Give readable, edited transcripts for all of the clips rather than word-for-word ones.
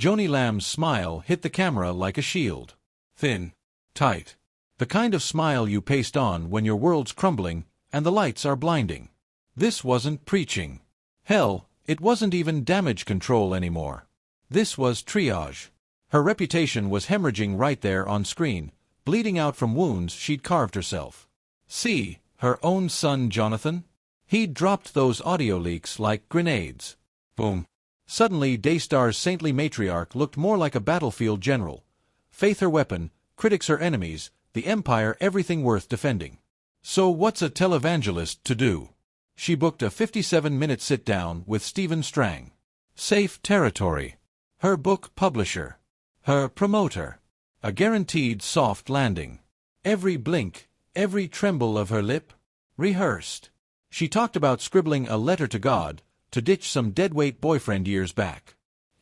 Joni Lamb's smile hit the camera like a shield. Thin. Tight. The kind of smile you paste on when your world's crumbling and the lights are blinding. This wasn't preaching. Hell, it wasn't even damage control anymore. This was triage. Her reputation was hemorrhaging right there on screen, bleeding out from wounds she'd carved herself. See, her own son Jonathan? He'd dropped those audio leaks like grenades. Boom. Suddenly Daystar's saintly matriarch looked more like a battlefield general. Faith her weapon, critics her enemies, the empire everything worth defending. So what's a televangelist to do? She booked a 57-minute sit-down with Stephen Strang. Safe territory. Her book publisher. Her promoter. A guaranteed soft landing. Every blink, every tremble of her lip, rehearsed. She talked about scribbling a letter to God, to ditch some deadweight boyfriend years back.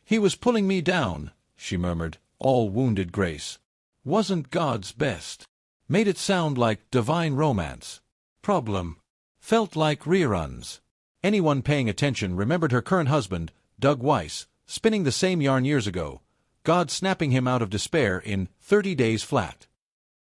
He was pulling me down, she murmured, all wounded grace. Wasn't God's best. Made it sound like divine romance. Problem. Felt like reruns. Anyone paying attention remembered her current husband, Doug Weiss, spinning the same yarn years ago, God snapping him out of despair in 30 Days Flat.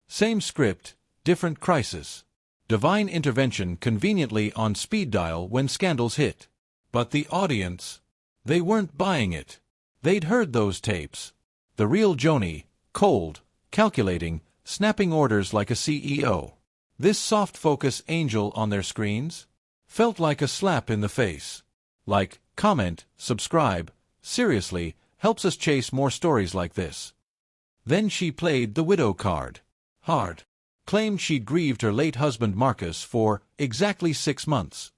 Same script, different crisis. Divine intervention conveniently on speed dial when scandals hit. But the audience, they weren't buying it. They'd heard those tapes. The real Joni, cold, calculating, snapping orders like a CEO. This soft-focus angel on their screens felt like a slap in the face. Like, comment, subscribe, seriously, helps us chase more stories like this. Then she played the widow card. Hard. Claimed she'd grieved her late husband Marcus for exactly 6 months.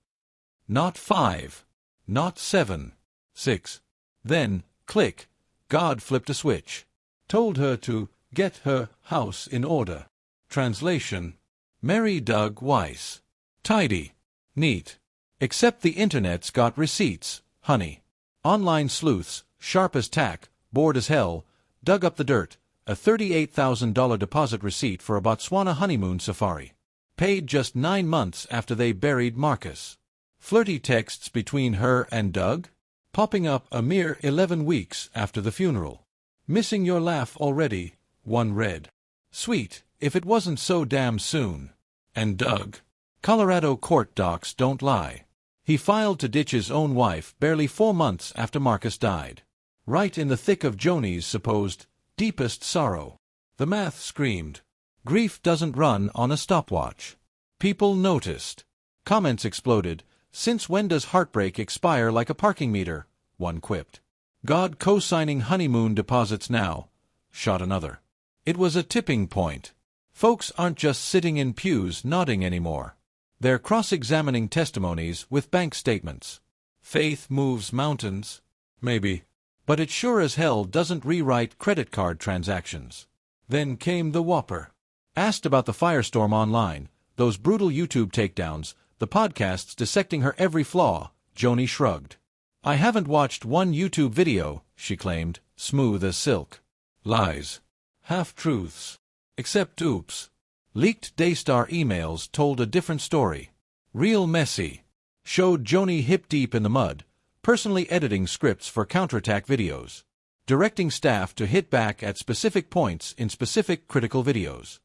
Not 5. Not 7. 6. Then, click, God flipped a switch. Told her to get her house in order. Translation. Marry Doug Weiss. Tidy. Neat. Except the internet's got receipts, honey. Online sleuths, sharp as tack, bored as hell, dug up the dirt. A $38,000 deposit receipt for a Botswana honeymoon safari. Paid just 9 months after they buried Marcus. Flirty texts between her and Doug? Popping up a mere 11 weeks after the funeral. Missing your laugh already, one read. Sweet, if it wasn't so damn soon. And Doug? Colorado court docs don't lie. He filed to ditch his own wife barely 4 months after Marcus died. Right in the thick of Joni's supposed deepest sorrow. The math screamed. Grief doesn't run on a stopwatch. People noticed. Comments exploded. Since when does heartbreak expire like a parking meter? One quipped. God co-signing honeymoon deposits now, shot another. It was a tipping point. Folks aren't just sitting in pews nodding anymore. They're cross-examining testimonies with bank statements. Faith moves mountains. Maybe. But it sure as hell doesn't rewrite credit card transactions. Then came the whopper. Asked about the firestorm online, those brutal YouTube takedowns, the podcasts dissecting her every flaw, Joni shrugged. I haven't watched one YouTube video, she claimed, smooth as silk. Lies. Half-truths. Except oops. Leaked Daystar emails told a different story. Real messy. Showed Joni hip-deep in the mud, personally editing scripts for counterattack videos, directing staff to hit back at specific points in specific critical videos.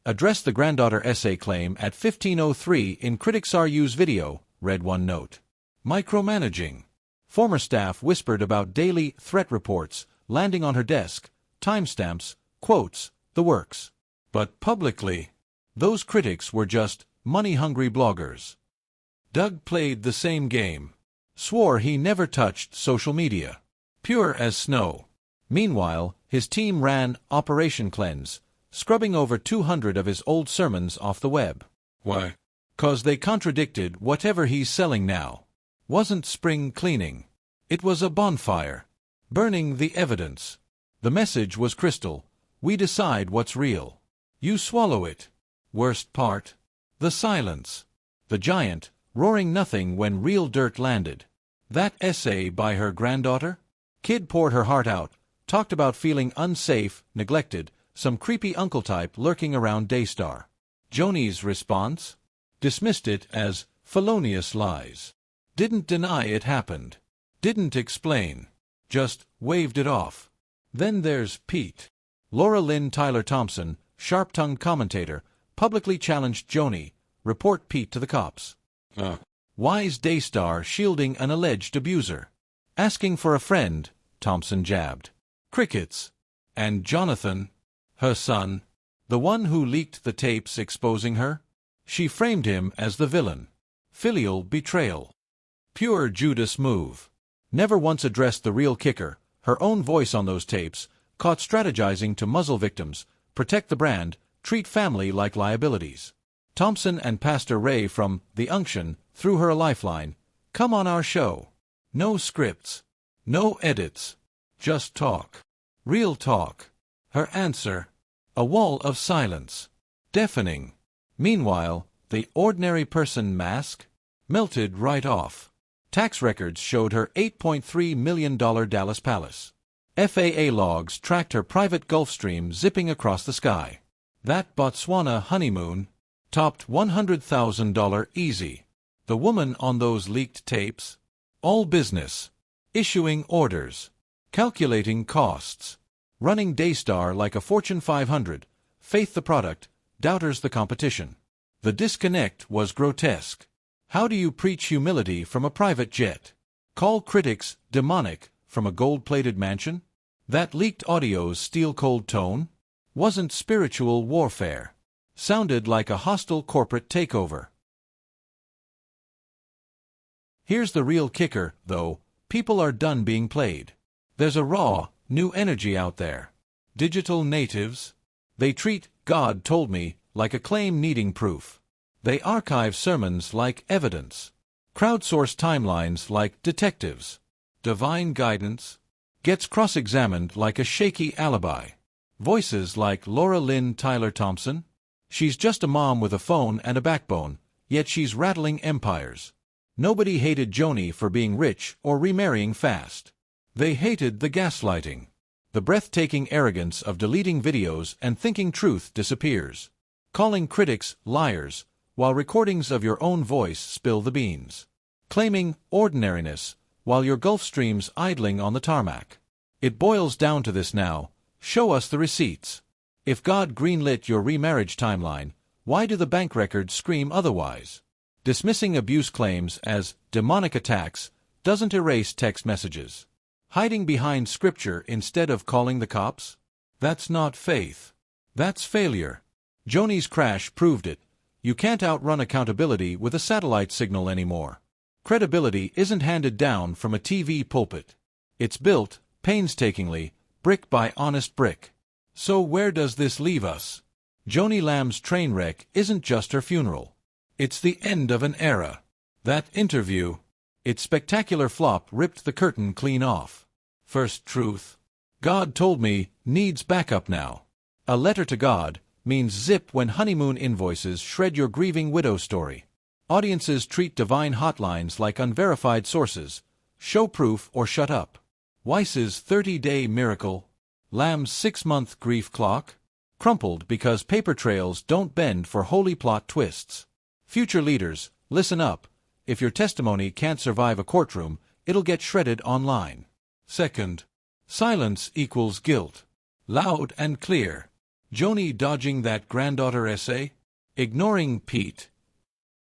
Addressed the granddaughter essay claim at 15:03 in Critics RU's video, read one note. Micromanaging. Former staff whispered about daily threat reports landing on her desk, timestamps, quotes, the works. But publicly, those critics were just money-hungry bloggers. Doug played the same game. Swore he never touched social media. Pure as snow. Meanwhile, his team ran Operation Cleanse, scrubbing over 200 of his old sermons off the web. Why? 'Cause they contradicted whatever he's selling now. Wasn't spring cleaning. It was a bonfire. Burning the evidence. The message was crystal. We decide what's real. You swallow it. Worst part? The silence. The giant, roaring nothing when real dirt landed. That essay by her granddaughter? Kid poured her heart out, talked about feeling unsafe, neglected, some creepy uncle type lurking around Daystar. Joni's response? Dismissed it as felonious lies. Didn't deny it happened. Didn't explain. Just waved it off. Then there's Pete. Laura Lynn Tyler Thompson, sharp-tongued commentator, publicly challenged Joni, report Pete to the cops. Wise Daystar shielding an alleged abuser. Asking for a friend, Thompson jabbed. Crickets. And Jonathan, her son, the one who leaked the tapes exposing her? She framed him as the villain. Filial betrayal. Pure Judas move. Never once addressed the real kicker, her own voice on those tapes, caught strategizing to muzzle victims, protect the brand, treat family like liabilities. Thompson and Pastor Ray from The Unction threw her a lifeline. Come on our show. No scripts. No edits. Just talk. Real talk. Her answer? A wall of silence. Deafening. Meanwhile, the ordinary person mask melted right off. Tax records showed her $8.3 million Dallas palace. FAA logs tracked her private Gulfstream zipping across the sky. That Botswana honeymoon topped $100,000 easy. The woman on those leaked tapes? All business. Issuing orders. Calculating costs. Running Daystar like a Fortune 500. Faith the product, doubters the competition. The disconnect was grotesque. How do you preach humility from a private jet? Call critics demonic from a gold-plated mansion? That leaked audio's steel-cold tone wasn't spiritual warfare. Sounded like a hostile corporate takeover. Here's the real kicker, though. People are done being played. There's a raw, new energy out there. Digital natives. They treat God told me like a claim needing proof. They archive sermons like evidence. Crowdsource timelines like detectives. Divine guidance gets cross-examined like a shaky alibi. Voices like Laura Lynn Tyler Thompson. She's just a mom with a phone and a backbone, yet she's rattling empires. Nobody hated Joni for being rich or remarrying fast. They hated the gaslighting. The breathtaking arrogance of deleting videos and thinking truth disappears. Calling critics liars, while recordings of your own voice spill the beans. Claiming ordinariness, while your Gulfstream's idling on the tarmac. It boils down to this now. Show us the receipts. If God greenlit your remarriage timeline, why do the bank records scream otherwise? Dismissing abuse claims as demonic attacks doesn't erase text messages. Hiding behind scripture instead of calling the cops? That's not faith. That's failure. Joni's crash proved it. You can't outrun accountability with a satellite signal anymore. Credibility isn't handed down from a TV pulpit. It's built, painstakingly, brick by honest brick. So where does this leave us? Joni Lamb's train wreck isn't just her funeral. It's the end of an era. That interview, its spectacular flop ripped the curtain clean off. First truth. God told me needs backup now. A letter to God means zip when honeymoon invoices shred your grieving widow story. Audiences treat divine hotlines like unverified sources. Show proof or shut up. Weiss's 30-day miracle. Lamb's 6-month grief clock. Crumpled because paper trails don't bend for holy plot twists. Future leaders, listen up. If your testimony can't survive a courtroom, it'll get shredded online. Second, silence equals guilt. Loud and clear. Joni dodging that granddaughter essay? Ignoring Pete?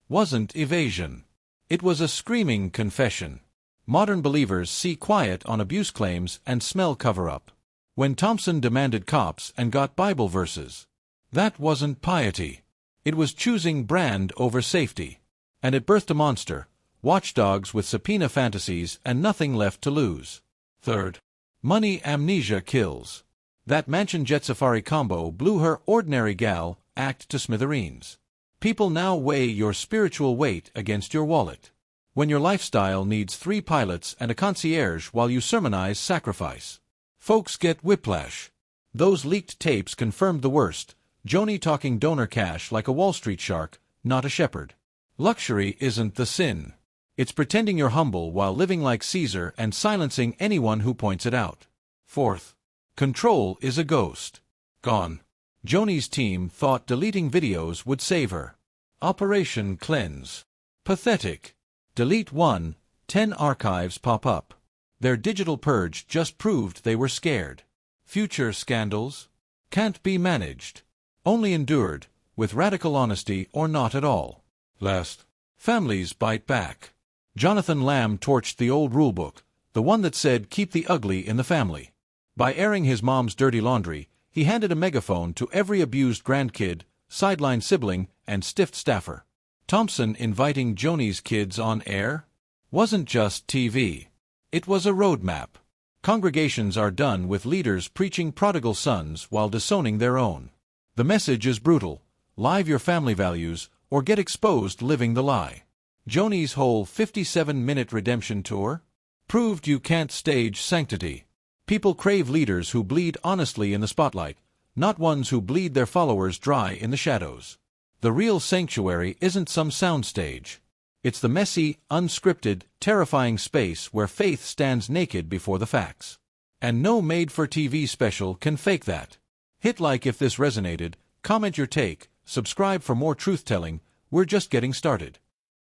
Wasn't evasion. It was a screaming confession. Modern believers see quiet on abuse claims and smell cover-up. When Thompson demanded cops and got Bible verses, that wasn't piety. It was choosing brand over safety. And it birthed a monster, watchdogs with subpoena fantasies and nothing left to lose. Third, money amnesia kills. That mansion jet safari combo blew her ordinary gal act to smithereens. People now weigh your spiritual weight against your wallet. When your lifestyle needs 3 pilots and a concierge while you sermonize sacrifice. Folks get whiplash. Those leaked tapes confirmed the worst. Joni talking donor cash like a Wall Street shark, not a shepherd. Luxury isn't the sin. It's pretending you're humble while living like Caesar and silencing anyone who points it out. Fourth, control is a ghost. Gone. Joni's team thought deleting videos would save her. Operation Cleanse. Pathetic. Delete 1, 10 archives pop up. Their digital purge just proved they were scared. Future scandals? Can't be managed. Only endured, with radical honesty or not at all. Lest families bite back. Jonathan Lamb torched the old rulebook, the one that said keep the ugly in the family. By airing his mom's dirty laundry, he handed a megaphone to every abused grandkid, sideline sibling, and stiffed staffer. Thompson inviting Joni's kids on air? Wasn't just TV. It was a roadmap. Congregations are done with leaders preaching prodigal sons while disowning their own. The message is brutal: live your family values, or get exposed living the lie. Joni's whole 57-minute redemption tour proved you can't stage sanctity. People crave leaders who bleed honestly in the spotlight, not ones who bleed their followers dry in the shadows. The real sanctuary isn't some soundstage. It's the messy, unscripted, terrifying space where faith stands naked before the facts. And no made-for-TV special can fake that. Hit like if this resonated, comment your take, subscribe for more truth-telling. We're just getting started.